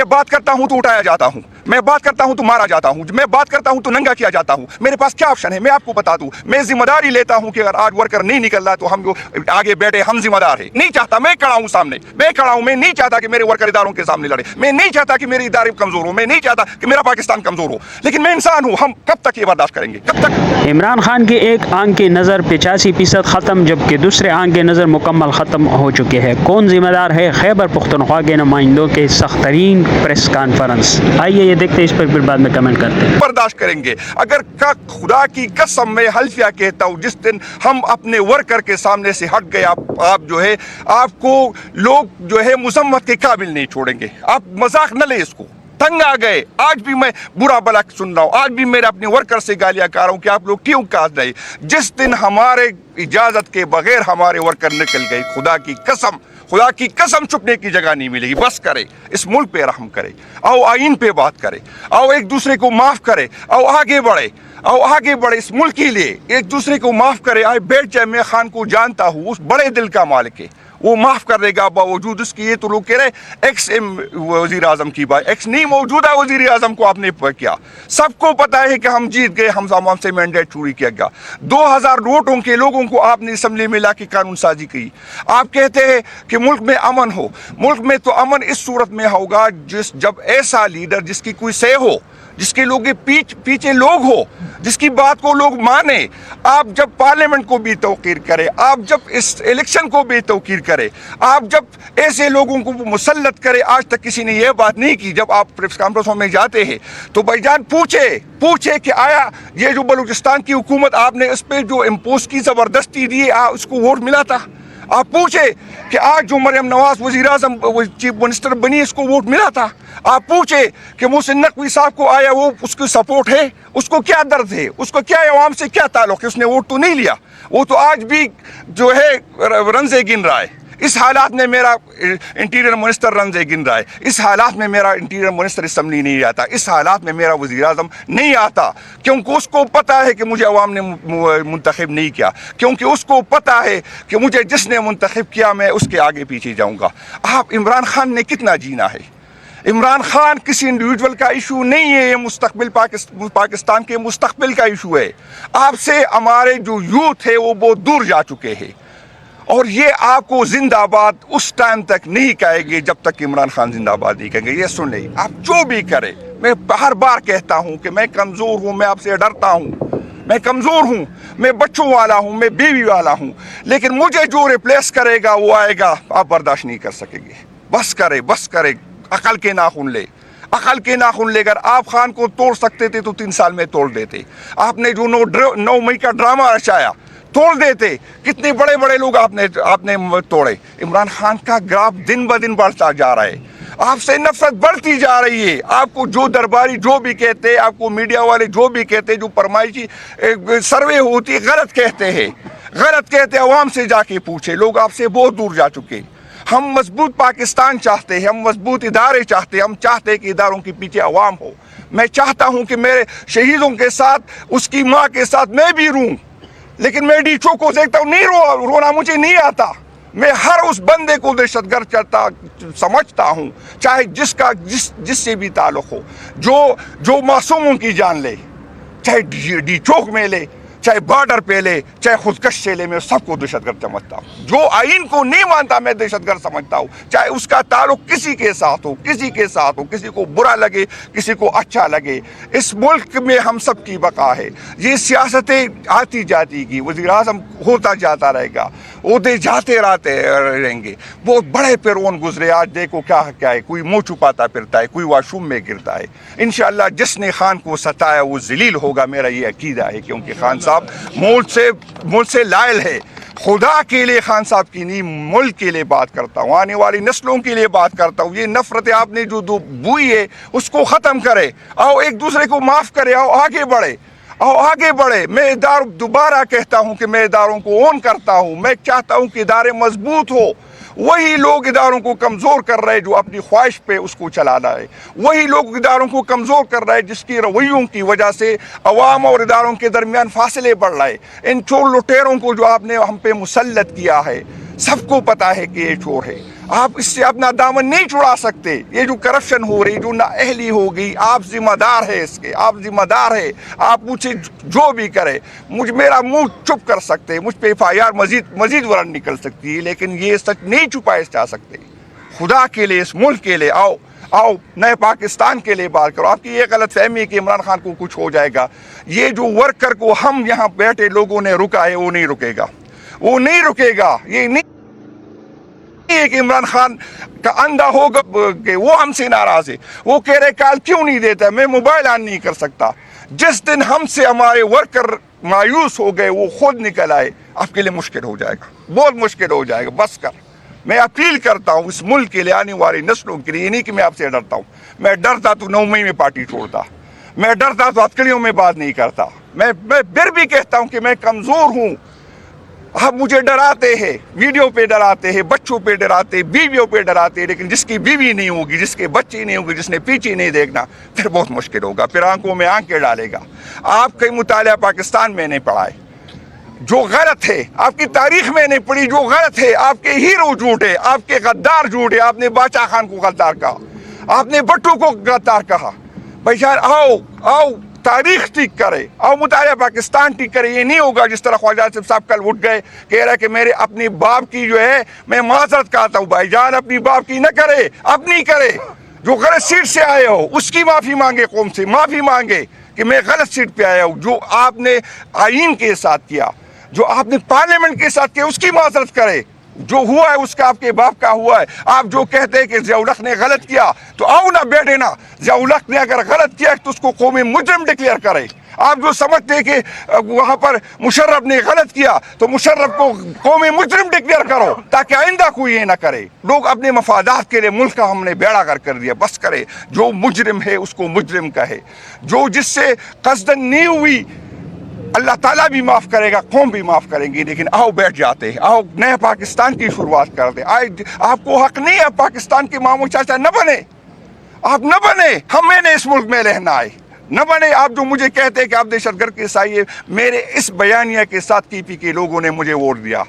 मैं बात करता हूं तो उठाया जाता हूं, मैं बात करता हूं तो मारा जाता हूं, मैं बात करता हूं तो नंगा किया जाता हूं। मेरे पास क्या ऑप्शन है? मैं आपको बता दूं, मैं जिम्मेदारी लेता हूं कि अगर आज वर्कर नहीं निकल रहा तो हम जो आगे बैठे हम जिम्मेदार हैं। नहीं चाहता मैं खड़ा हूं सामने, मैं खड़ा हूं, मैं नहीं चाहता कि मेरे वर्कर इदारों के सामने लड़े, मैं नहीं चाहता कि मेरे इदारे कमजोर हो, मैं नहीं चाहता कि मेरा पाकिस्तान कमजोर हो, लेकिन मैं इंसान हूं। हम कब तक ये बर्दाश्त करेंगे? कब तक? इमरान खान की एक आंख की नज़र 85% ख़त्म, जबकि दूसरे आंख की नज़र मुकम्मल ख़त्म हो चुके हैं। कौन जिम्मेदार है? खैबर पख्तूनख्वा के नुमाइंदों के सख्त तरीन प्रेस कॉन्फ्रेंस। आइए ये देखते हैं, इस पर फिर बाद में कमेंट करते हैं। बर्दाश्त करेंगे अगर खुदा की कसम मैं हल्फिया कहता हूँ, जिस दिन हम अपने वर्कर के सामने से हट गए, आप जो है आपको लोग जो है मुजम्मत के काबिल नहीं छोड़ेंगे। आप मजाक न ले इसको, तंग आ गए। आज भी मैं बुरा भला सुन रहा हूँ, आज भी मेरे अपने वर्कर से गालियां कर रहा हूँ कि आप लोग क्यों काज रहे। जिस दिन हमारे इजाजत के बगैर हमारे वर्कर निकल गए, खुदा की कसम छुपने की जगह नहीं मिलेगी। बस करे, इस मुल्क पे रहम करे, आओ आइन पे बात करे, आओ एक दूसरे को माफ करे, आओ आगे बढ़े, आओ आगे बढ़े इस मुल्क के लिए, एक दूसरे को माफ करे। आए बैठ जाए, मैं खान को जानता हूँ, उस बड़े दिल का मालिक है, वो माफ कर देगा बावजूद उसकी। ये तो लोग कह रहे एक्स वजीर आजम की बात, एक्स नहीं, मौजूदा वजीर आजम को आपने किया। सबको पता है कि हम जीत गए, हमसे मैंडेट चोरी किया गया। 2000 वोटों के लोगों को आपने असम्बली में लाके कानून साजी की। आप कहते हैं कि मुल्क में अमन हो, मुल्क में तो अमन इस सूरत में होगा जब ऐसा लीडर जिसकी कोई सह हो, जिसके लोग पीछे लोग हो, जिसकी बात को लोग माने। आप जब पार्लियामेंट को भी तौकीर करे, आप जब इस इलेक्शन को भी तौकीर करे, आप जब ऐसे लोगों को मुसल्लत करे। आज तक किसी ने यह बात नहीं की। जब आप प्रेस कॉन्फ्रेंसों में जाते हैं तो भाईजान पूछे कि आया ये जो बलूचिस्तान की हुकूमत आपने इस पर जो इम्पोज की, जबरदस्ती दी, उसको वोट मिला था? आप पूछे कि आज जो मरियम नवाज वजीर आजम चीफ मिनिस्टर बनी, इसको वोट मिला था? आप पूछे कि मोहसिन नकवी साहब को आया, वो उसकी सपोर्ट है, उसको क्या दर्द है, उसको क्या अवाम से क्या ताल्लुक है? उसने वोट तो नहीं लिया, वो तो आज भी जो है रंजे गिन रहा है। इस हालात में मेरा इंटीरियर मिनिस्टर रंजे गिन रहा है, इस हालात में मेरा इंटीरियर मिनिस्टर असम्बली नहीं आता, इस हालात में मेरा वजीर आजम नहीं आता, क्योंकि उसको पता है कि मुझे अवाम ने मुंतखब नहीं किया, क्योंकि उसको पता है कि मुझे जिसने मुंतखब किया मैं उसके आगे पीछे जाऊंगा। आप इमरान खान ने कितना जीना है? इमरान खान किसी इंडिविजुअल का इशू नहीं है, ये मुस्तकबिल पाकिस्तान के मुस्तकबिल का इशू है। आपसे हमारे जो यूथ है वो बहुत दूर जा चुके हैं, और ये आपको जिंदाबाद उस टाइम तक नहीं कहेंगे जब तक इमरान खान जिंदाबाद नहीं कहेंगे। ये सुन ले, आप जो भी करें, मैं हर बार कहता हूं कि मैं कमजोर हूं, मैं आपसे डरता हूं, मैं कमजोर हूं, मैं बच्चों वाला हूं, मैं बीवी वाला हूं, लेकिन मुझे जो रिप्लेस करेगा वो आएगा, आप बर्दाश्त नहीं कर सकेंगे। बस करे, अकल के नाखून ले, अकल के नाखून लेकर। आप खान को तोड़ सकते थे तो 3 साल में तोड़ देते। आपने जो 9 मई का ड्रामा रचाया, तोड़ देते। कितने बड़े बड़े लोग आपने तोड़े। इमरान खान का ग्राफ दिन ब दिन बढ़ता जा रहा है, आपसे नफरत बढ़ती जा रही है। आपको जो दरबारी जो भी कहते हैं, आपको मीडिया वाले जो भी कहते हैं, जो फरमाइशी सर्वे होती है, गलत कहते हैं। अवाम से जाके पूछे, लोग आपसे बहुत दूर जा चुके। हम मजबूत पाकिस्तान चाहते हैं, हम मजबूत इदारे चाहते हैं, हम चाहते हैं कि इदारों के पीछे अवाम हो। मैं चाहता हूं कि मेरे शहीदों के साथ, उसकी माँ के साथ मैं भी रूं, लेकिन मैं डीचो को देखता हूं, नहीं रोना मुझे नहीं आता। मैं हर उस बंदे को दहशतगर्द समझता हूं, चाहे जिससे भी ताल्लुक हो, जो मासूमों की जान ले, चाहे डी चौक में ले, चाहे बॉर्डर पे ले, चाहे खुदकश से ले, मैं सबको दहशतगर्द समझता हूँ। जो आइन को नहीं मानता मैं दहशतगर्द समझता हूँ, चाहे उसका ताल्लुक किसी के साथ हो, किसी को बुरा लगे, किसी को अच्छा लगे। इस मुल्क में हम सब की बका है। ये सियासतें आती जाती की, वज़ीर आज़म होता जाता रहेगा, ओहदे जाते रहेंगे। बहुत बड़े पेरोन गुजरे, आज देखो क्या है, कोई मुँह छुपाता फिरता है, कोई वाशरूम में गिरता है। इंशाअल्लाह जिसने खान को सताया वो जलील होगा, मेरा ये अकीदा है, क्योंकि खान साहब मुल्क से लायल है। खुदा के लिए खान साहब की नहीं, मुल्क के लिए बात करता हूँ, आने वाली नस्लों के लिए बात करता हूँ। ये नफरत आपने जो बुई है उसको ख़त्म करे, आओ एक दूसरे को माफ़ करे, आओ आगे बढ़े। मैं दोबारा कहता हूँ कि मैं इदारों को ओन करता हूँ। मैं चाहता हूँ कि इदारे मजबूत हो। वही लोग इदारों को कमज़ोर कर रहे हैं जो अपनी ख्वाहिश पे उसको चलाना है। वही लोग इदारों को कमज़ोर कर रहे हैं जिसकी रवैयों की वजह से अवाम और इदारों के दरमियान फासले बढ़ रहे हैं। इन चोर लुटेरों को जो आपने हम पे मुसल्लत किया है, सबको पता है कि ये चोर है। आप इससे अपना दामन नहीं छुड़ा सकते। ये जो करप्शन हो रही, जो नाअहली हो गई, आप जिम्मेदार है इसके, आप जिम्मेदार है। आप मुझसे जो भी करे, मेरा मुंह चुप कर सकते, मुझ पे FIR मजीद वारंट निकल सकती है, लेकिन ये सच नहीं छुपाए जा सकते। खुदा के लिए, इस मुल्क के लिए आओ नए पाकिस्तान के लिए बात करो। आपकी ये गलत फहमी है कि इमरान खान को कुछ हो जाएगा। ये जो वर्कर को हम यहाँ बैठे लोगों ने रुका है, वो नहीं रुकेगा, वो नहीं रुकेगा। ये नहीं है कि इमरान खान का अंधा होगा कि वो हमसे नाराज है, वो कह रहे कॉल क्यों नहीं देता, मैं मोबाइल ऑन नहीं कर सकता। जिस दिन हमसे हमारे वर्कर मायूस हो गए, वो खुद निकल आए, आपके लिए मुश्किल हो जाएगा, बहुत मुश्किल हो जाएगा। बस कर, मैं अपील करता हूँ इस मुल्क के लिए, आने वाली नस्लों के लिए। नहीं कि मैं आपसे डरता हूँ, मैं डरता तो 9 मई में पार्टी छोड़ता, मैं डरता तो हथकड़ियों में बात नहीं करता। मैं फिर भी कहता हूँ कि मैं कमज़ोर हूँ। आप मुझे डराते हैं, वीडियो पे डराते हैं, बच्चों पे डराते, बीवियों पे डराते, लेकिन जिसकी बीवी नहीं होगी, जिसके बच्चे नहीं होंगे, जिसने पीछे नहीं देखना, फिर बहुत मुश्किल होगा, फिर आंखों में आंखें डालेगा। आपका मुतालिया पाकिस्तान में नहीं पढ़ा है, जो गलत है, आपकी तारीख में नहीं पढ़ी, जो गलत है। आपके हीरो झूठे, आपके गद्दार झूठे। आपने बादशाह खान को गद्दार कहा, आपने भट्टू को गद्दार कहा। भाईजान आओ तारीख ठीक करे, आओ मुतालिया पाकिस्तान ठीक करे। ये नहीं होगा जिस तरह ख्वाजा आसिफ साहब कल उठ गए, कह रहा है कि मेरे अपनी बाप की जो है मैं माजरत कहता हूँ। भाईजान अपनी बाप की न करे, अपनी करे। जो गलत सीट से आए हो उसकी माफ़ी मांगे, कौम से माफ़ी मांगे कि मैं गलत सीट पे आया हूँ। जो आपने आइन के साथ किया, जो आपने पार्लियामेंट के साथ किया, उसकी माजरत करे। जो हुआ है उसका आपके बाप का हुआ है। आप जो कहते हैं कि ज़िया-उल हक ने गलत किया, तो आओ ना बैठे ना, ज़िया-उल हक ने अगर गलत किया तो उसको कौमी मुजरिम डिक्लेयर करे। आप जो समझते हैं कि वहाँ पर मुशर्रफ ने गलत किया, तो मुशर्रफ को कौमी मुजरिम डिक्लेयर करो, ताकि आइंदा कोई ये ना करे। लोग अपने मफादात के लिए मुल्क का हमने बेड़ा गर्क कर दिया। बस करे, जो मुजरिम है उसको मुजरिम कहे, जो जिससे कसदन नहीं हुई अल्लाह ताला भी माफ़ करेगा, कौम भी माफ़ करेंगी। लेकिन आओ बैठ जाते हैं, आओ नए पाकिस्तान की शुरुआत कर दे। आपको हक नहीं है पाकिस्तान के मामू चाचा न बने, आप न बने, हमें इस मुल्क में रहना है, न बने। आप जो मुझे कहते हैं कि आप दहशतगर्द के साये, मेरे इस बयानिया के साथ KP के लोगों ने मुझे वोट दिया,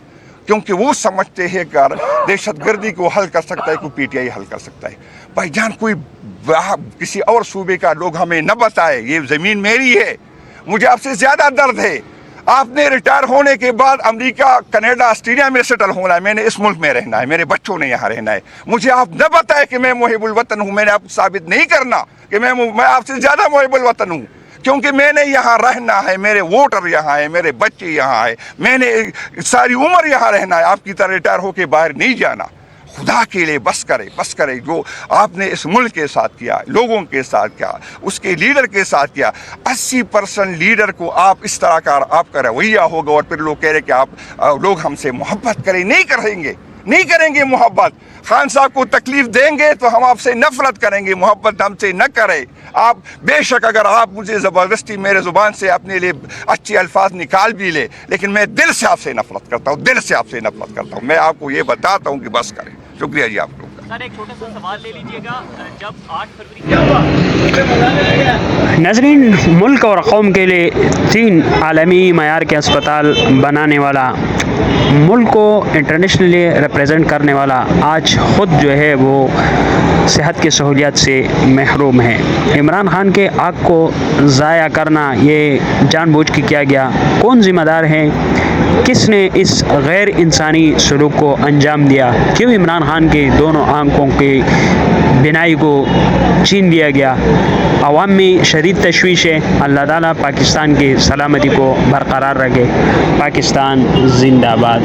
क्योंकि वो समझते हैं कि दहशतगर्दी को हल कर सकता है कोई PTI हल कर सकता है। भाईजान कोई किसी और सूबे का लोग हमें न बताए, ये ज़मीन मेरी है, मुझे आपसे ज़्यादा दर्द है। आपने रिटायर होने के बाद अमेरिका, कनाडा, ऑस्ट्रेलिया में सेटल होना है, मैंने इस मुल्क में रहना है, मेरे बच्चों ने यहाँ रहना है। मुझे आप न बताए कि मैं मुहिबुल वतन हूँ। मैंने आपको साबित नहीं करना कि मैं आपसे ज़्यादा मुहिबुल वतन हूँ, क्योंकि मैंने यहाँ रहना है, मेरे वोटर यहाँ है, मेरे बच्चे यहाँ है, मैंने सारी उम्र यहाँ रहना है। आपकी तरह रिटायर होकर बाहर नहीं जाना। खुदा के लिए बस करे। जो आपने इस मुल्क के साथ किया, लोगों के साथ किया, उसके लीडर के साथ किया, 80% लीडर को आप इस तरह का आपका रवैया होगा, और फिर लोग कह रहे कि आप लोग हमसे मोहब्बत करें। नहीं करेंगे मोहब्बत। खान साहब को तकलीफ देंगे तो हम आपसे नफरत करेंगे, मोहब्बत हमसे न करें। आप बेशक अगर आप मुझे ज़बरदस्ती मेरे ज़ुबान से अपने लिए अच्छे अल्फाज निकाल भी ले, लेकिन मैं दिल से आपसे नफरत करता हूँ, दिल से आपसे नफरत करता हूँ। मैं आपको ये बताता हूँ कि बस करें। शुक्रिया जी आप लोग का। सर एक छोटा सा सवाल ले लीजिएगा, जब 8 फरवरी नाज़रीन, मुल्क और कौम के लिए 3 आलमी मयार के अस्पताल बनाने वाला, मुल्क को इंटरनेशनली रिप्रेजेंट करने वाला आज ख़ुद जो है वो सेहत की सहूलियत से महरूम है। इमरान खान के आग को ज़ाया करना ये जानबूझ के किया गया। कौन ज़िम्मेदार है? किसने इस गैर इंसानी सलूक को अंजाम दिया? क्यों इमरान खान के दोनों आंखों की बिनाई को छीन दिया गया? अवाम में शदीद तशवीश है। अल्लाह ताला पाकिस्तान की सलामती को बरकरार रखे। पाकिस्तान जिंदाबाद।